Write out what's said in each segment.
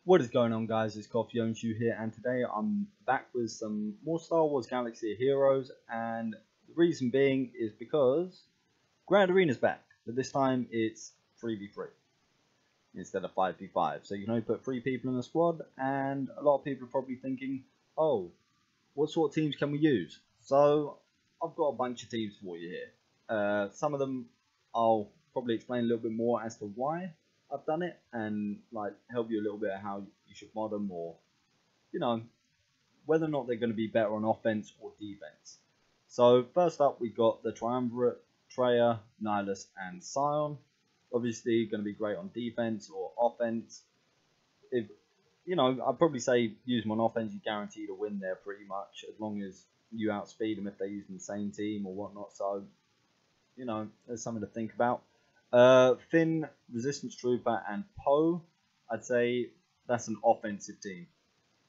What is going on, guys? It's Coffee Ownshoe here, and today I'm back with some more Star Wars Galaxy of Heroes, and the reason being is because Grand Arena's back, but this time it's 3v3 instead of 5v5. So you can only put 3 people in a squad, and a lot of people are probably thinking, oh, what sort of teams can we use? So I've got a bunch of teams for you here. Some of them I'll probably explain a little bit more as to why I've done it, and like help you a little bit of how you should mod them, or whether or not they're going to be better on offense or defense. So first up, we've got the Triumvirate, Traya, Nihilus, and Scion. Obviously going to be great on defense or offense. If I'd probably say use them on offense, you're guaranteed to win there pretty much, as long as you outspeed them if they're using the same team or whatnot. So there's something to think about. Finn, Resistance Trooper, and Poe, I'd say that's an offensive team.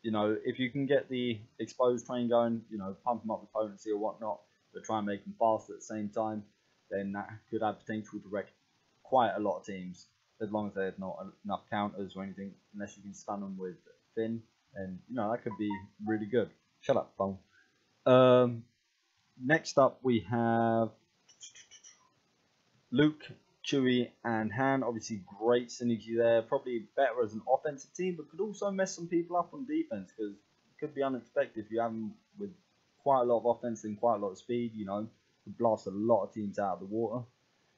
If you can get the exposed train going, pump them up with potency or whatnot, but try and make them faster at the same time, then that could have potential to wreck quite a lot of teams, as long as there's not enough counters or anything, unless you can stun them with Finn, and that could be really good. Shut up, phone. Next up we have Luke, Chewie, and Han. Obviously great synergy there, probably better as an offensive team, but could also mess some people up on defense, because it could be unexpected if you have them with quite a lot of offense and quite a lot of speed. Could blast a lot of teams out of the water.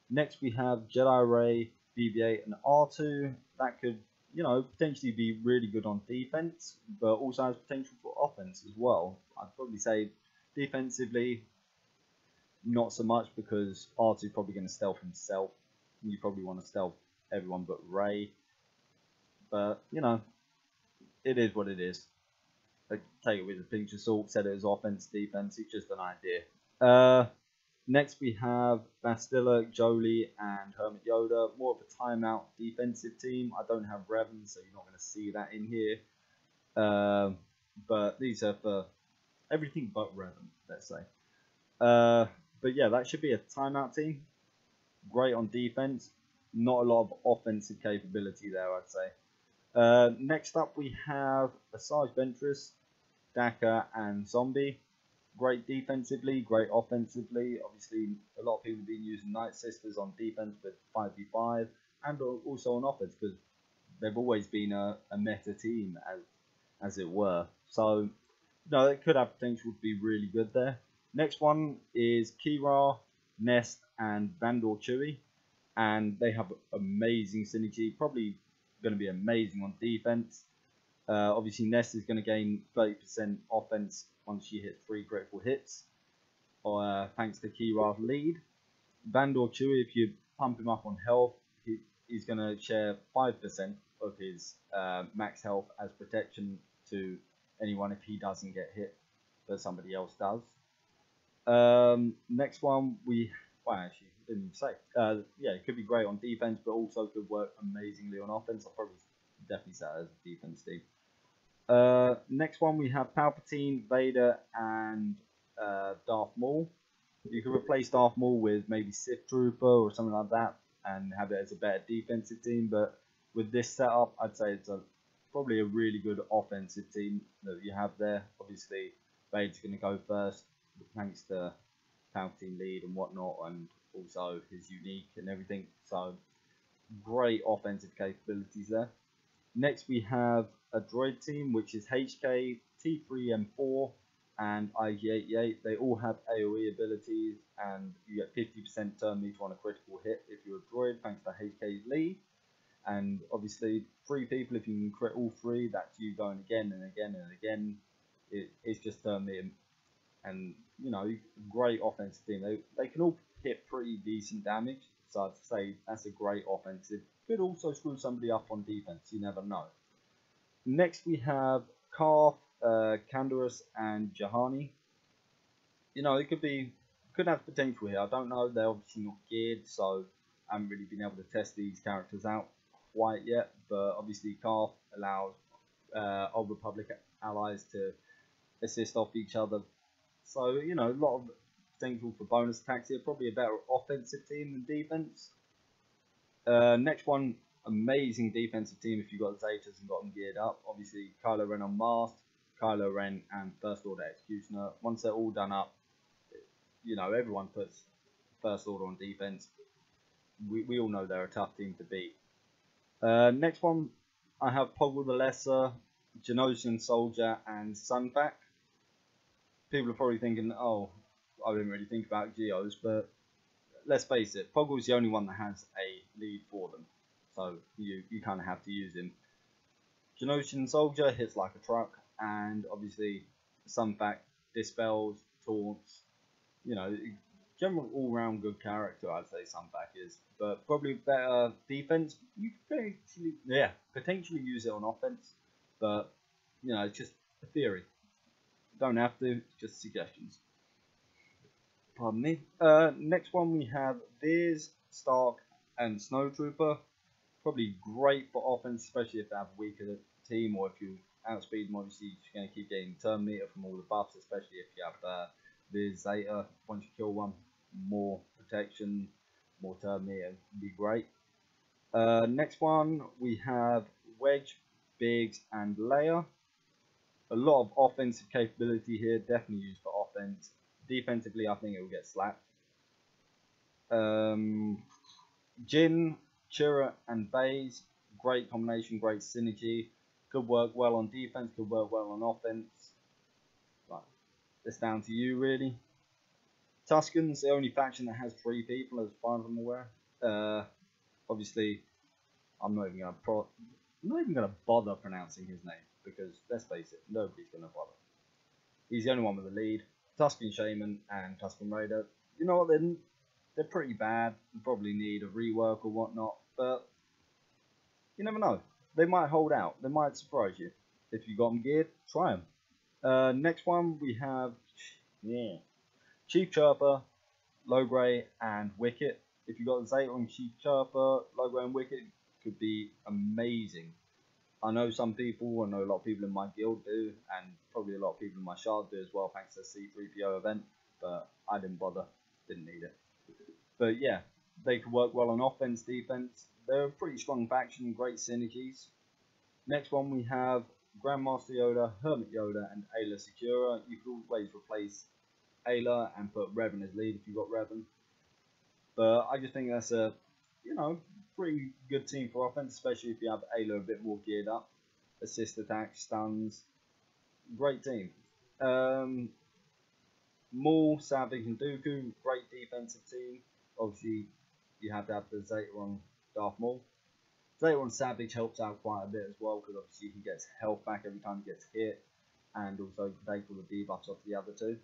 Next we have Jedi Raid, BB-8, and R2. That could potentially be really good on defense, but also has potential for offense as well. I'd probably say defensively not so much, because R2 is probably going to stealth himself. You probably want to stealth everyone but Rey. But, it is what it is. Take it with a pinch of salt, set it as offense, defense, it's just an idea. Next we have Bastila, Jolie, and Hermit Yoda. More of a timeout defensive team. I don't have Revan, so you're not going to see that in here. But these are for everything but Revan, let's say. But yeah, that should be a timeout team. Great on defense, not a lot of offensive capability there, I'd say. Next up we have Asajj Ventress, Daka, and Zombie. Great defensively, great offensively. Obviously, a lot of people have been using Night Sisters on defense with 5v5, and also on offense, because they've always been a meta team, as it were. So, it could have potential to be really good there. Next one is Kira, Nest, and Vandor Chewie, and they have amazing synergy, probably going to be amazing on defense. Obviously Nest is going to gain 30% offense once she hits 3 critical hits, thanks to Kira's lead. Vandor Chewie, if you pump him up on health, he's going to share 5% of his max health as protection to anyone if he doesn't get hit, but somebody else does. Next one actually didn't even say. Yeah, it could be great on defense, but also could work amazingly on offense. I'll probably definitely say it as a defense team. Next one we have Palpatine, Vader, and Darth Maul. You could replace Darth Maul with maybe Sith Trooper or something like that, and have it as a better defensive team. But with this setup, I'd say it's probably a really good offensive team that you have there. Obviously, Vader's going to go first, thanks to Palpatine lead and whatnot, and also his unique and everything. So great offensive capabilities there. Next we have a droid team, which is HK, T3M4, and IG88. They all have AoE abilities, and you get 50% turn meter on a critical hit if you're a droid, thanks to HK's lead. And obviously 3 people, if you can crit all 3, that's you going again and again and again. It's just turn meter. And great offensive team. They can all hit pretty decent damage, so I'd say that's a great offensive. Could also screw somebody up on defense, you never know. Next we have Karth, Canderous, and Jahani. It could have potential here. I don't know, they're obviously not geared, so I haven't really been able to test these characters out quite yet. But obviously Karth allows Old Republic allies to assist off each other. So, a lot of potential for bonus attacks here. Probably a better offensive team than defense. Next one, Amazing defensive team if you got the Zetas and got them geared up. Obviously, Kylo Ren on Mast, Kylo Ren and First Order Executioner. Once they're all done up, you know, everyone puts First Order on defense. We all know they're a tough team to beat. Next one, I have Poggle the Lesser, Genosian Soldier, and Sunback. People are probably thinking, oh, I didn't really think about Geos, but let's face it, Poggle's the only one that has a lead for them. So you kind of have to use him. Genosian Soldier hits like a truck, and obviously Sunback dispels, taunts, you know, general all-round good character, I'd say Sunback is, but probably better defense. You could potentially use it on offense, but you know, it's just a theory. Don't have to, just suggestions. Pardon me. Next one we have Veers, Stark, and Snowtrooper. Probably great for offense, especially if they have a weaker team, or if you outspeed them. Obviously, you're going to keep getting turn meter from all the buffs, especially if you have Veers Zeta. Once you kill one, more protection, more turn meter would be great. Next one we have Wedge, Biggs, and Leia. A lot of offensive capability here, definitely used for offense. Defensively, I think it will get slapped. Jin, Chirrut, and Baze, great combination, great synergy. Could work well on defense, could work well on offense. But it's down to you, really. Tusken's the only faction that has 3 people, as far as I'm aware. Obviously, I'm not even gonna bother pronouncing his name, because let's face it, nobody's gonna bother. He's the only one with a lead. Tusken Shaman and Tusken Raider. You know what? They're pretty bad. They probably need a rework or whatnot, but you never know. They might hold out. They might surprise you. If you got them geared, try them. Next one we have Chief Chirper, Logray, and Wicket. If you got the Zeta on Chief Chirper, Logray, and Wicket, could be amazing. I know some people, I know a lot of people in my guild do, and probably a lot of people in my shard do as well, thanks to the C3PO event, but I didn't bother, didn't need it. But yeah, they could work well on offense, defense. They're a pretty strong faction, great synergies. Next one we have Grandmaster Yoda, Hermit Yoda, and Ayla Secura. You could always replace Ayla and put Revan as lead if you got Revan. But I just think that's a, you know, pretty good team for offense, especially if you have Ayla a bit more geared up. Assist attacks, stuns. Great team. Maul, Savage, and Dooku, great defensive team. Obviously, you have to have the Zeta on Darth Maul. Zeta on Savage helps out quite a bit as well, because obviously he gets health back every time he gets hit, and also take all the debuffs off the other 2.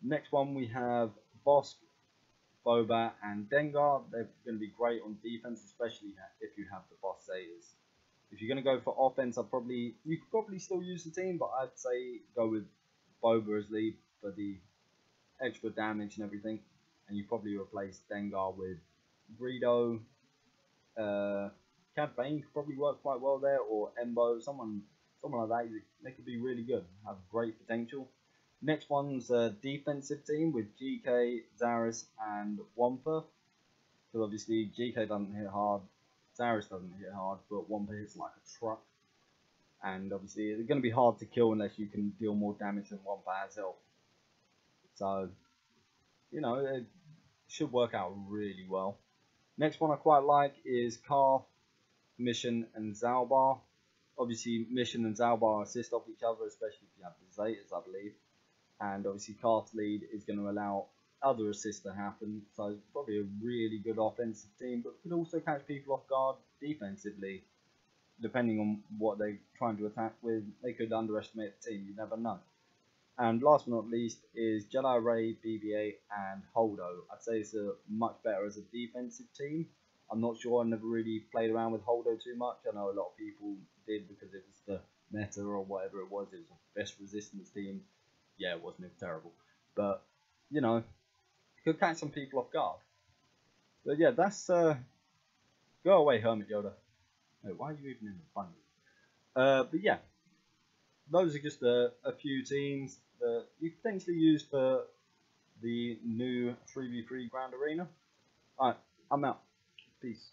Next one we have Bosk, Boba, and Dengar. They're going to be great on defense, especially if you have the Boss Zetas. If you're going to go for offense, you could probably still use the team, but I'd say go with Boba as lead for the extra damage and everything. And you probably replace Dengar with Greedo. Cad Bane could probably work quite well there, or Embo, someone like that. They could be really good, have great potential. Next one's a defensive team with GK, Zaris, and Wampa. So obviously GK doesn't hit hard, Zaris doesn't hit hard, but Wampa hits like a truck. And obviously it's going to be hard to kill unless you can deal more damage than Wampa has health. So, you know, it should work out really well. Next one I quite like is Carth, Mission, and Zalbar. Obviously Mission and Zalbar assist off each other, especially if you have the Zetas, I believe. And obviously Carth's lead is going to allow other assists to happen, so it's probably a really good offensive team, but could also catch people off guard defensively. Depending on what they're trying to attack with, they could underestimate the team, you never know. And last but not least is Jedi Raid, BB-8, and Holdo. I'd say it's much better as a defensive team. I'm not sure, I never really played around with Holdo too much. I know a lot of people did because it was the meta or whatever it was. It was the best resistance team. Yeah, it wasn't, it was terrible. But, you know, could catch some people off guard. But yeah, that's, go away, Hermit Yoda. Wait, why are you even in the bundle? But yeah, those are just a few teams that you could potentially use for the new 3v3 Grand Arena. Alright, I'm out. Peace.